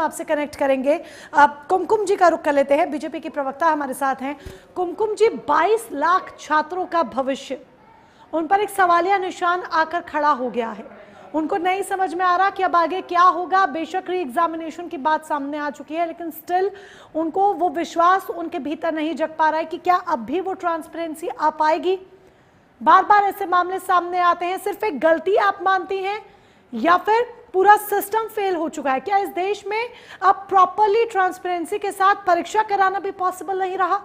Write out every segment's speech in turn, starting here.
हम आपसे कनेक्ट करेंगे। कुमकुम जी का रुख कर लेते हैं, बीजेपी की प्रवक्ता हमारे साथ हैं। कुमकुम जी, 22 लाख छात्रों का भविष्य, उन पर एक सवालिया निशान आकर खड़ा हो गया है। उनको नहीं समझ में आ रहा कि अब आगे क्या होगा। बेशक री एग्जामिनेशन की बात सामने आ चुकी है, लेकिन स्टिल उनको वो विश्वास उनके भीतर नहीं जग पा रहा है कि क्या अब भी वो ट्रांसपेरेंसी आ पाएगी। बार बार ऐसे मामले सामने आते हैं। सिर्फ एक गलती आप मानती हैं या फिर पूरा सिस्टम फेल हो चुका है? क्या इस देश में अब प्रॉपरली ट्रांसपेरेंसी के साथ परीक्षा कराना भी पॉसिबल नहीं रहा?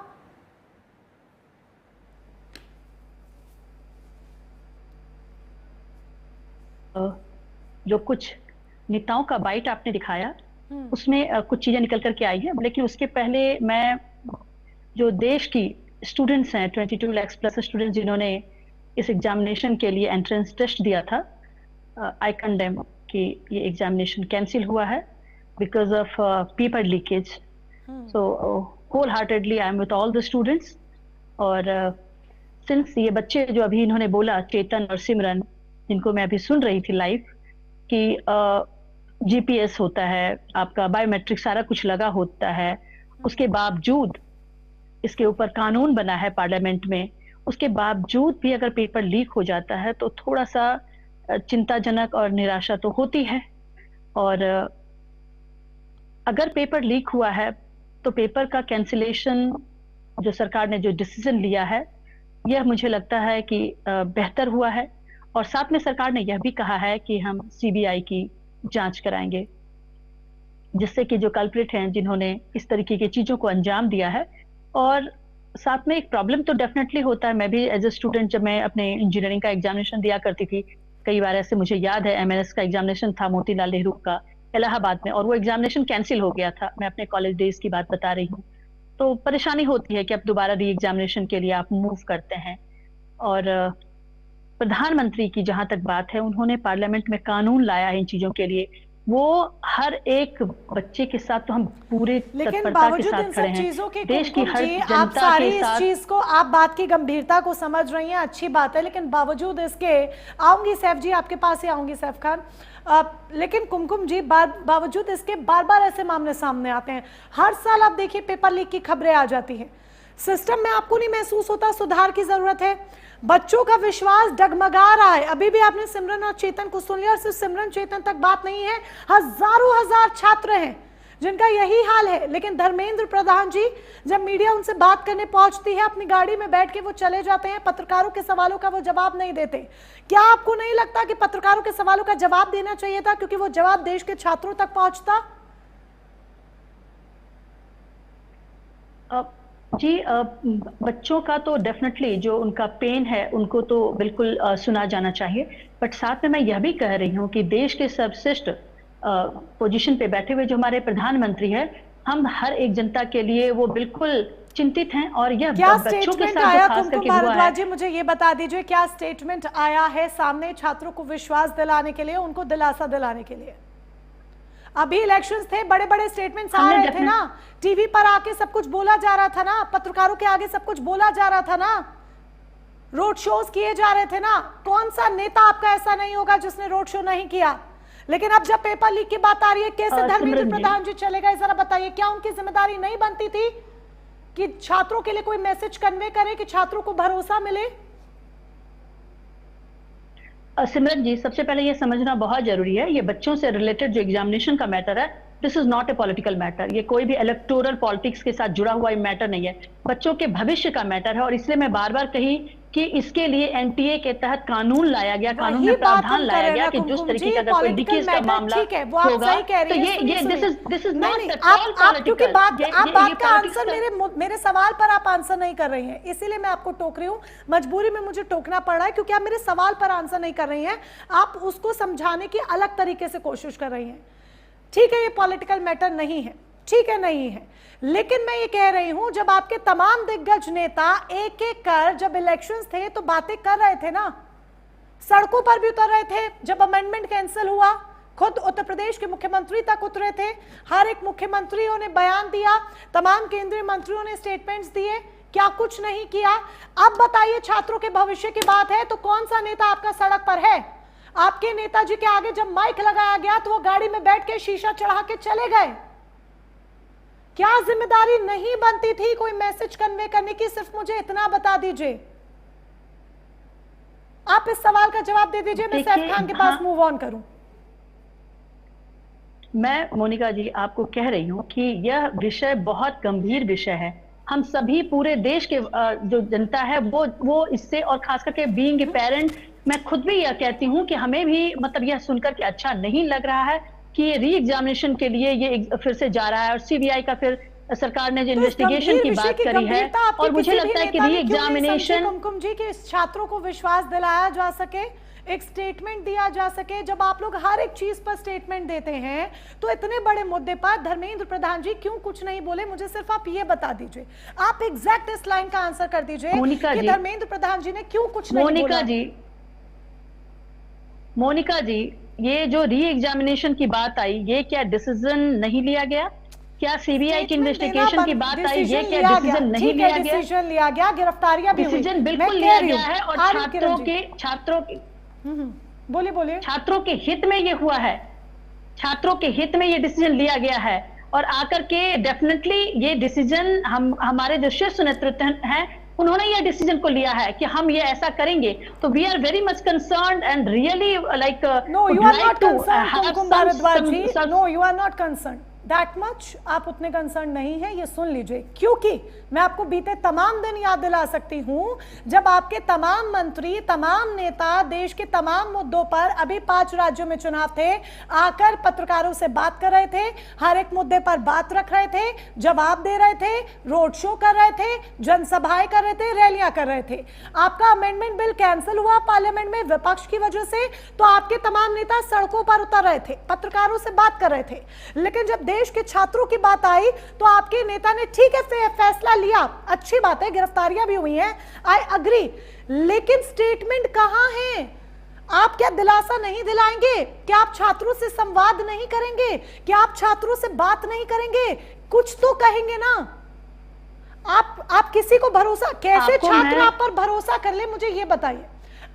जो कुछ नेताओं का बाइट आपने दिखाया उसमें कुछ चीजें निकल करके आई हैं, लेकिन उसके पहले मैं जो देश की स्टूडेंट्स हैं, 22 लाख प्लस स्टूडेंट्स जिन्होंने इस एग्जामिनेशन के लिए एंट्रेंस टेस्ट दिया था, आई कंडेम कि ये एग्जामिनेशन कैंसिल हुआ है because of paper leakage. So wholeheartedly I am with all the students. और सिंस ये बच्चे जो अभी इन्होंने बोला, चेतन और सिमरन, जिनको मैं अभी सुन रही थी लाइव, कि जीपीएस होता है, आपका बायोमेट्रिक सारा कुछ लगा होता है, उसके बावजूद इसके ऊपर कानून बना है पार्लियामेंट में, उसके बावजूद भी अगर पेपर लीक हो जाता है तो थोड़ा सा चिंताजनक और निराशा तो होती है। और अगर पेपर लीक हुआ है तो पेपर का कैंसिलेशन जो सरकार ने जो डिसीजन लिया है, यह मुझे लगता है कि बेहतर हुआ है। और साथ में सरकार ने यह भी कहा है कि हम सीबीआई की जांच कराएंगे, जिससे कि जो कल्प्रिट हैं जिन्होंने इस तरीके की चीजों को अंजाम दिया है। और साथ में एक प्रॉब्लम तो डेफिनेटली होता है। मैं भी एज ए स्टूडेंट जब मैं अपने इंजीनियरिंग का एग्जामिनेशन दिया करती थी, कई बार ऐसे मुझे याद है एमएनएस का एग्जामिनेशन था मोतीलाल नेहरू का इलाहाबाद में, और वो एग्जामिनेशन कैंसिल हो गया था। मैं अपने कॉलेज डेज की बात बता रही हूँ। तो परेशानी होती है कि अब दोबारा री एग्जामिनेशन के लिए आप मूव करते हैं। और प्रधानमंत्री की जहां तक बात है, उन्होंने पार्लियामेंट में कानून लाया है इन चीजों के लिए। वो हर एक बच्चे के साथ तो हम पूरे तत्परता के साथ खड़े हैं। देश की हर आप सारी इस चीज को, आप बात की गंभीरता को समझ रही हैं, अच्छी बात है, लेकिन बावजूद इसके, आऊंगी सैफ जी आपके पास ही आऊंगी, सैफ खान, लेकिन कुमकुम जी, बावजूद इसके बार बार ऐसे मामले सामने आते हैं। हर साल आप देखिए पेपर लीक की खबरें आ जाती हैं। सिस्टम में आपको नहीं महसूस होता सुधार की जरूरत है? बच्चों का विश्वास डगमगा रहा है। अभी भी आपने सिमरन और चेतन को सुन लिया, और सिर्फ सिमरन चेतन तक बात नहीं है, हजारों हजार छात्र हैं जिनका यही हाल है। लेकिन धर्मेंद्र प्रधान जी, जब मीडिया उनसे बात करने पहुंचती है, अपनी गाड़ी में बैठ के वो चले जाते हैं, पत्रकारों के सवालों का वो जवाब नहीं देते। क्या आपको नहीं लगता कि पत्रकारों के सवालों का जवाब देना चाहिए था, क्योंकि वो जवाब देश के छात्रों तक पहुंचता? जी, बच्चों का तो डेफिनेटली जो उनका पेन है उनको तो बिल्कुल सुना जाना चाहिए। बट साथ में मैं यह भी कह रही हूँ कि देश के सर्वश्रेष्ठ पोजीशन पे बैठे हुए जो हमारे प्रधानमंत्री हैं, हम हर एक जनता के लिए वो बिल्कुल चिंतित हैं। और यह बच्चों के साथ जो खास करके हुआ है, जी मुझे ये बता दीजिए, क्या स्टेटमेंट आया है सामने छात्रों को विश्वास दिलाने के लिए, उनको दिलासा दिलाने के लिए? अभी इलेक्शंस थे, बड़े बड़े स्टेटमेंट्स आ रहे थे ना, टीवी पर आके सब कुछ बोला जा रहा था ना, पत्रकारों के आगे सब कुछ बोला जा रहा था ना, रोड शोज किए जा रहे थे ना। कौन सा नेता आपका ऐसा नहीं होगा जिसने रोड शो नहीं किया? लेकिन अब जब पेपर लीक की बात आ रही है, कैसे धर्मेंद्र प्रधान जी चले गए, जरा बताइए। क्या उनकी जिम्मेदारी नहीं बनती थी कि छात्रों के लिए कोई मैसेज कन्वे करे, कि छात्रों को भरोसा मिले? सिमरन जी, सबसे पहले ये समझना बहुत जरूरी है, ये बच्चों से रिलेटेड जो एग्जामिनेशन का मैटर है, this is not a political matter. ये कोई भी इलेक्टोरल पॉलिटिक्स के साथ जुड़ा हुआ मैटर नहीं है, बच्चों के भविष्य का मैटर है। और इसलिए मैं बार बार कही कि इसके लिए एनटीए के तहत कानून लाया गया, कानून में प्रावधान लाया गया कि जिस तरीके का अगर कोई लीकेज का मामला होगा तो ये this is not at all political. आप बात का आंसर मेरे सवाल पर आप आंसर नहीं कर रही हैं, इसीलिए मैं आपको टोक रही हूँ। मजबूरी में मुझे टोकना पड़ रहा है, क्योंकि आप मेरे सवाल पर आंसर नहीं कर रही हैं, आप उसको समझाने की अलग तरीके से कोशिश कर रही हैं। ठीक है, ये पॉलिटिकल मैटर नहीं है, ठीक है, नहीं है, लेकिन मैं ये कह रही हूं, जब आपके तमाम दिग्गज नेता एक एक कर, जब इलेक्शंस थे तो बातें कर रहे थे ना, सड़कों पर भी उतर रहे थे। जब अमेंडमेंट कैंसिल हुआ, खुद उत्तर प्रदेश के मुख्यमंत्री तक उतरे थे, हर एक मुख्यमंत्रियों ने बयान दिया, तमाम केंद्रीय मंत्रियों ने स्टेटमेंट्स दिए, क्या कुछ नहीं किया? अब बताइए, छात्रों के भविष्य की बात है तो कौन सा नेता आपका सड़क पर है? आपके नेताजी के आगे जब माइक लगाया गया तो वो गाड़ी में बैठ के शीशा चढ़ा के चले गए। क्या जिम्मेदारी नहीं बनती थी कोई मैसेज कन्वे करने की? सिर्फ मुझे इतना बता दीजिए, आप इस सवाल का जवाब दे दीजिए, मैं सैफ खान के पास मूव ऑन करूं। मैं मोनिका जी आपको कह रही हूं कि यह विषय बहुत गंभीर विषय है। हम सभी पूरे देश के जो जनता है वो इससे, और खास करके बीइंग ए पेरेंट, मैं खुद भी यह कहती हूं कि हमें भी मतलब यह सुनकर के अच्छा नहीं लग रहा है कि ये री एग्जामिनेशन के लिए ये फिर से जा रहा है, और सीबीआई का फिर सरकार ने जो इन्वेस्टिगेशन की बात करी है, और मुझे लगता है कि री एग्जामिनेशन कुमकुम जी के छात्रों को विश्वास दिलाया जा सके, एक स्टेटमेंट दिया जा सके। जब आप लोग हर एक चीज पर स्टेटमेंट देते हैं तो इतने बड़े मुद्दे पर धर्मेंद्र प्रधान जी क्यों कुछ नहीं बोले? मुझे सिर्फ आप ये बता दीजिए, आप एग्जैक्ट इस लाइन का आंसर कर दीजिए कि धर्मेंद्र प्रधान जी ने क्यों कुछ नहीं बोला? मोनिका जी, ये जो री एग्जामिनेशन की बात आई, ये क्या डिसीजन नहीं लिया गया? क्या सीबीआई की इन्वेस्टिगेशन की बात आई, ये क्या डिसीजन नहीं लिया गया? डिसीजन लिया गया, गिरफ्तारियां भी हुई, डिसीजन बिल्कुल लिया गया है, और छात्रों के बोलिए छात्रों के हित में ये हुआ है, छात्रों के हित में ये डिसीजन लिया गया है, और आकर के डेफिनेटली ये डिसीजन हमारे जो शीर्ष नेतृत्व हैं उन्होंने ये डिसीजन को लिया है कि हम ये ऐसा करेंगे। तो we are very much concerned and really like no you are not concerned Kumkum Bhardwaj ji, no you are not concerned that much, आप उतने कंसर्न नहीं है, ये सुन लीजिए। क्योंकि मैं आपको बीते तमाम दिन याद दिला सकती हूं जब आपके तमाम मंत्री, तमाम नेता देश के तमाम मुद्दों पर, अभी 5 राज्यों में चुनाव थे, आकर पत्रकारों से बात कर रहे थे, हर एक मुद्दे पर बात रख रहे थे, जवाब दे रहे थे, रोड शो कर रहे थे, जनसभाएं कर रहे थे, रैलियां कर रहे थे। आपका अमेंडमेंट बिल कैंसिल हुआ पार्लियामेंट में विपक्ष की वजह से, तो आपके तमाम नेता सड़कों पर उतर रहे थे, पत्रकारों से बात कर रहे थे। लेकिन जब देश के छात्रों की बात आई तो आपके नेता ने ठीक है फैसला लिया, अच्छी बात है, गिरफ्तारियां भी हुई हैं, आई अग्री, लेकिन स्टेटमेंट कहां है? आप क्या दिलासा नहीं दिलाएंगे? क्या आप छात्रों से संवाद नहीं करेंगे? क्या आप छात्रों से बात नहीं करेंगे? कुछ तो कहेंगे ना। आप किसी को भरोसा, कैसे छात्र आप पर भरोसा कर ले, मुझे ये बताइए,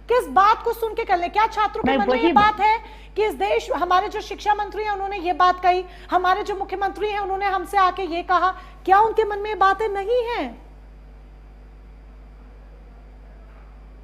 किस बात को सुन के कर ले? क्या छात्रों के मन में ये बात है कि इस देश, हमारे जो शिक्षा मंत्री हैं उन्होंने ये बात कही, हमारे जो मुख्यमंत्री हैं उन्होंने हमसे आके ये कहा, क्या उनके मन में ये बातें नहीं हैं?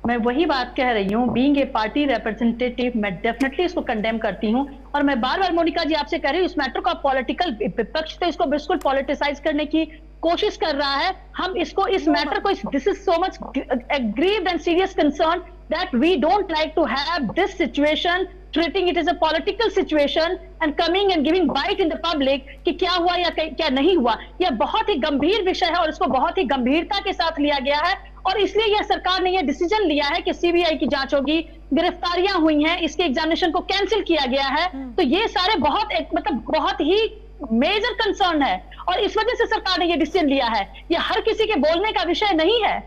मैं वही बात कह रही हूँ, बीइंग ए पार्टी रिप्रेजेंटेटिव मैं डेफिनेटली इसको कंडेम करती हूँ, और मैं बार बार मोनिका जी आपसे कह रही हूँ, इस मैटर को पॉलिटिकल, विपक्ष तो इसको बिल्कुल पॉलिटिसाइज करने की कोशिश कर रहा है। हम इसको, इस मैटर को, this is so much grieved and serious concern that we don't like to have this situation, treating it as a political situation and coming and giving bite in the public कि क्या हुआ या क्या नहीं हुआ। यह बहुत ही गंभीर विषय है और इसको बहुत ही गंभीरता के साथ लिया गया है, और इसलिए यह सरकार ने यह डिसीजन लिया है कि सीबीआई की जांच होगी, गिरफ्तारियां हुई हैं, इसके एग्जामिनेशन को कैंसिल किया गया है। तो ये सारे बहुत ही मेजर कंसर्न है, और इस वजह से सरकार ने यह डिसीजन लिया है। यह हर किसी के बोलने का विषय नहीं है।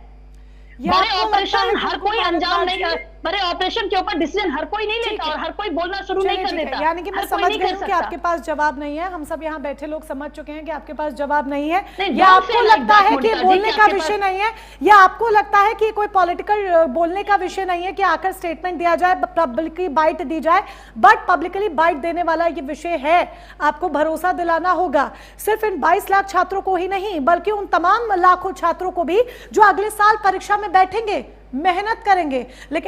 बड़े ऑपरेशन हर कोई अंजाम नहीं, बड़े ऑपरेशन के ऊपर डिसीजन हर कोई नहीं लेता, और हर कोई बोलना शुरू नहीं कर देता। यानी कि मैं समझ गई हूं कि आपके पास जवाब नहीं है, हम सब यहाँ बैठे लोग समझ चुके हैं कि आपके पास जवाब नहीं है, या आपको लगता है कि बोलने का विषय नहीं है, या आपको लगता है कि कोई पॉलिटिकल बोलने का विषय नहीं है कि आकर स्टेटमेंट दिया जाए, पब्लिकली बाइट दी जाए, बट पब्लिकली बाइट देने वाला ये विषय है। आपको भरोसा दिलाना होगा सिर्फ इन 22 लाख छात्रों को ही नहीं, बल्कि उन तमाम लाखों छात्रों को भी जो अगले साल परीक्षा में बैठेंगे, मेहनत करेंगे, लेकिन